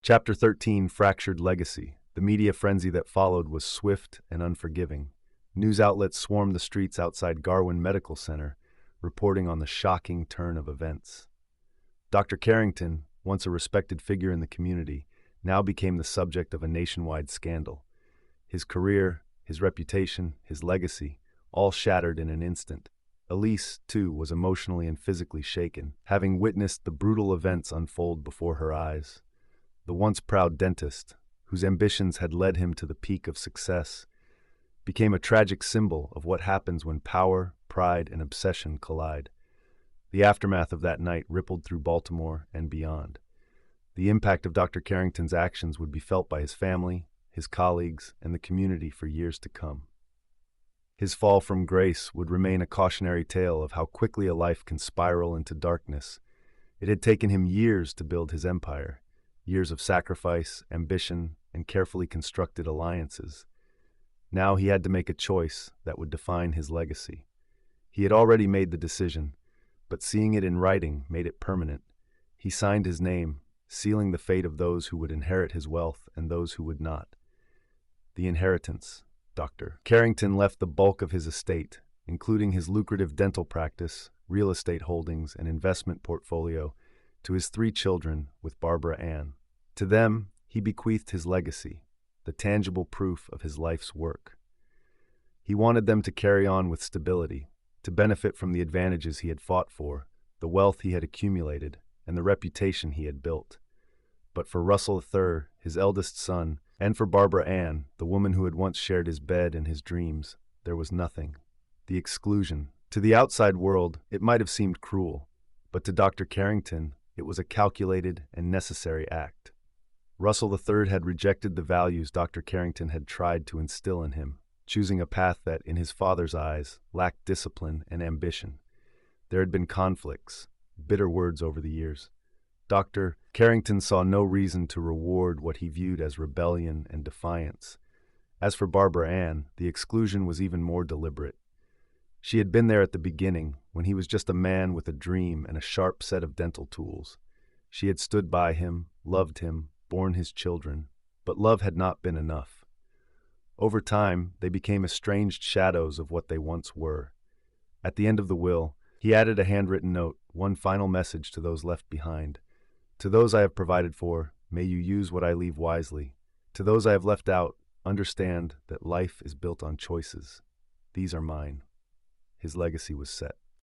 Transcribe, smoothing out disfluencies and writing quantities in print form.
Chapter 13, Fractured Legacy. The media frenzy that followed was swift and unforgiving. News outlets swarmed the streets outside Garwin Medical Center, reporting on the shocking turn of events. Dr. Carrington, once a respected figure in the community, now became the subject of a nationwide scandal. His career, his reputation, his legacy, all shattered in an instant. Elise, too, was emotionally and physically shaken, having witnessed the brutal events unfold before her eyes. The once proud dentist, whose ambitions had led him to the peak of success, became a tragic symbol of what happens when power, pride, and obsession collide. The aftermath of that night rippled through Baltimore and beyond. The impact of Dr. Carrington's actions would be felt by his family, his colleagues, and the community for years to come. His fall from grace would remain a cautionary tale of how quickly a life can spiral into darkness. It had taken him years to build his empire, years of sacrifice, ambition, and carefully constructed alliances. Now he had to make a choice that would define his legacy. He had already made the decision, but seeing it in writing made it permanent. He signed his name, sealing the fate of those who would inherit his wealth and those who would not. The inheritance. Dr. Carrington left the bulk of his estate, including his lucrative dental practice, real estate holdings, and investment portfolio, to his 3 children with Barbara Ann. To them, he bequeathed his legacy, the tangible proof of his life's work. He wanted them to carry on with stability, to benefit from the advantages he had fought for, the wealth he had accumulated, and the reputation he had built. But for Russell III, his eldest son, and for Barbara Ann, the woman who had once shared his bed and his dreams, there was nothing. The exclusion. To the outside world, it might have seemed cruel, but to Dr. Carrington, it was a calculated and necessary act. Russell III had rejected the values Dr. Carrington had tried to instill in him, choosing a path that, in his father's eyes, lacked discipline and ambition. There had been conflicts, bitter words over the years. Dr. Carrington saw no reason to reward what he viewed as rebellion and defiance. As for Barbara Ann, the exclusion was even more deliberate. She had been there at the beginning, when he was just a man with a dream and a sharp set of dental tools. She had stood by him, loved him, borne his children, but love had not been enough. Over time, they became estranged shadows of what they once were. At the end of the will, he added a handwritten note, one final message to those left behind. To those I have provided for, may you use what I leave wisely. To those I have left out, understand that life is built on choices. These are mine. His legacy was set.